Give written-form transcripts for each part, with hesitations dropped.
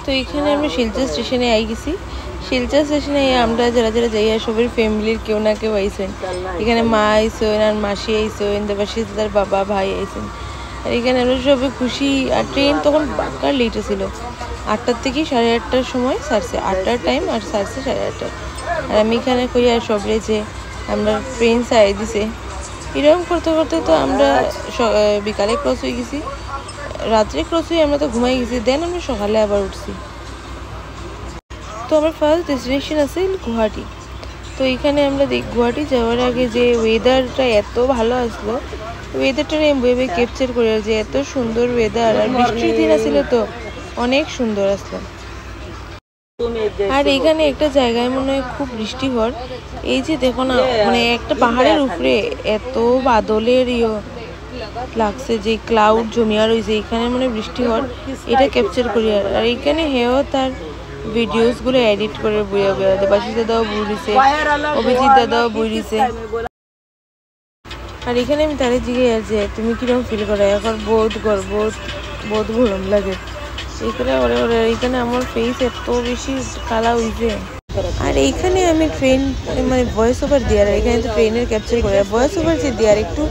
তো এখানে আমরা শিলচর স্টেশনে আই গেছি। শিলচর স্টেশনে আমরা যারা যারা যাই সবের ফ্যামিলির কেউ না কেউ আইসেন। এখানে মা আইসেন আর মাসি আইসেন, তারপর তার বাবা ভাই আইসেন। আর এখানে আমরা সবাই খুশি। আর ট্রেন তখন বাক্কার লেট ছিল, 8টার থেকে 8:30টার সময় ছাড়ছে, 8টার টাইম আর ছাড়ছে 8:30টায়। আর আমি এখানে কই আর সবরে যে আমরা ট্রেন ছাড়াই দিছে। এরকম করতে করতে তো আমরা বিকালে ক্রস হয়ে গেছি, রাত্রে ক্রস হয়ে আমরা তো ঘুমাই গেছি। দেন আমরা সকালে আবার উঠছি। তো আমার ফার্স্ট ডেস্টিনেশন আছে গুয়াহাটি। তো এখানে আমরা গুয়াহাটি যাওয়ার আগে যে ওয়েদারটা এত ভালো আসলো, ওয়েদারটা আমি ভেবে ক্যাপচার করে, যে এত সুন্দর ওয়েদার। আর বৃষ্টির দিন আসছিল তো অনেক সুন্দর আসলো। আর এখানে একটা জায়গায় মনে হয় খুব বৃষ্টি হওয়ার, এই যে দেখো না, মানে একটা পাহাড়ের উপরে এত বাদলের লাগছে, যে ক্লাউড জমিয়া রয়েছে এখানে মানে বৃষ্টি হওয়ার, এটা ক্যাপচার করি। আর এখানে হেও তার ভিডিওস গুলো এডিট করে বইয়া বইয়া দেবাশিস দাদাও বই দিছে, অভিজিৎ দাদাও বই দিছে। আর এখানে আমি তারে জিজ্ঞাসা যে তুমি কিরকম ফিল করো এখন? বহুত গরম লাগে এখানে। এখানে আমার ফেস এত বেশি কালা হইছে। আর এইখানে আমি ট্রেন মানে ভয়েস ওভার দেওয়ার, এখানে তো ট্রেনের ক্যাপচার করে ভয়েস ওভার যে দেওয়ার একটু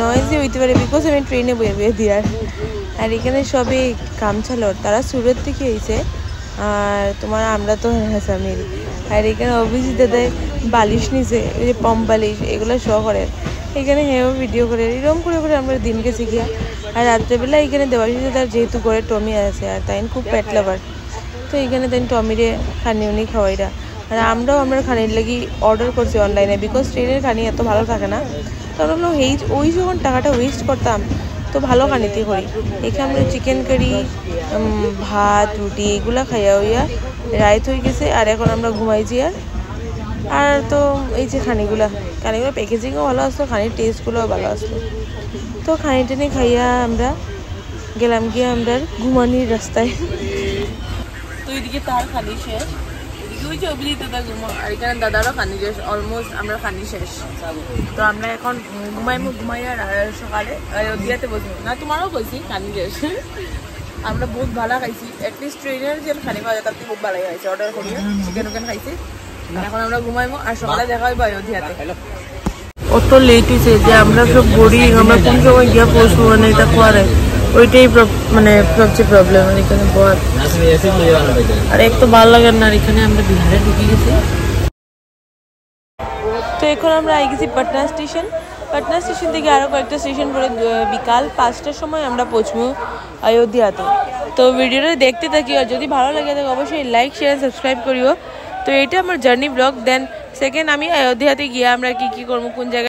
নয়েজি হইতে পারে, বিকজ আমি ট্রেনে বয়ে বয়ে দেওয়ার। আর এখানে সবে কামছালর, তারা সুরত থেকে হয়েছে, আর তোমার আমরা তো হাসামির। আর এখানে অভিজিৎ দাদায় বালিশ নিছে, ওই যে পম বালিশ, এগুলো শো করে। এখানে হেও ভিডিও করে, এরকম করে করে আমরা দিনকে শিখিয়া। আর রাত্রেবেলা এখানে দেবাশিস দাদার যেহেতু করে টমি আছে, আর তাই খুব পেট লাভার, তো এইখানে তাই টমিরে খানি উনি খাওয়াইরা। আর আমরাও আমরা খানির লাগি অর্ডার করছি অনলাইনে, বিকজ ট্রেনের খানি এত ভালো থাকে না। কারণ ওই যখন টাকাটা ওয়েস্ট করতাম তো ভালো খানিতে করি। এখানে আমরা চিকেন কারি, ভাত, রুটি এগুলা খাইয়া হইয়া রাইত হয়ে গেছে। আর এখন আমরা ঘুমাইছি। আর তো এই যে খানিগুলো প্যাকেজিংও ভালো আসলো, খানির টেস্টগুলোও ভালো আসলো। তো খানি টানি খাইয়া আমরা গেলাম গিয়ে আমরা ঘুমানির রাস্তায়। তো এদিকে তার খানি শেষ, এদিকে ওই যে অভিজিৎ দাদা ঘুমা, আর এখানে দাদারও খানি শেষ, অলমোস্ট আমরা খানি শেষ। তো আমরা এখন ঘুমাই আর সকালে অযোধ্যাতে বসবো না, তোমারও বলছি খানি শেষ। আমরা বহুত ভালো খাইছি, অ্যাটলিস্ট ট্রেনের যে খানি পাওয়া যায় তার থেকে বহুত ভালো খাইছি। অর্ডার করিয়ে চিকেন উকেন খাইছি। এখন আমরা ঘুমাইবো আর সকালে দেখা হইব অযোধ্যাতে। অত লেট হয়েছে যে আমরা সব বোরিং, আমরা কোন সময় গিয়া পৌঁছবো মানে এটা কোয়ারে, ওইটাই মানে সবচেয়ে প্রবলেম। আর এখানে বল আর এক তো ভালো লাগে না। আর এখানে আমরা বিহারে ঢুকে গেছি। তো এখন আমরা আই গেছি পাটনা স্টেশন। পাটনা স্টেশন থেকে আরও কয়েকটা স্টেশন পরে বিকাল 5টার সময় আমরা পৌঁছবো অযোধ্যাতে। তো ভিডিওটা দেখতে থাকি, আর যদি ভালো লাগে তাহলে অবশ্যই লাইক শেয়ার সাবস্ক্রাইব করিও। তো এটা আমার জার্নি ব্লগ। দেন সেকেন্ড আমি অযোধ্যাতে গিয়ে আমরা কি কি করবো, কোন জায়গায়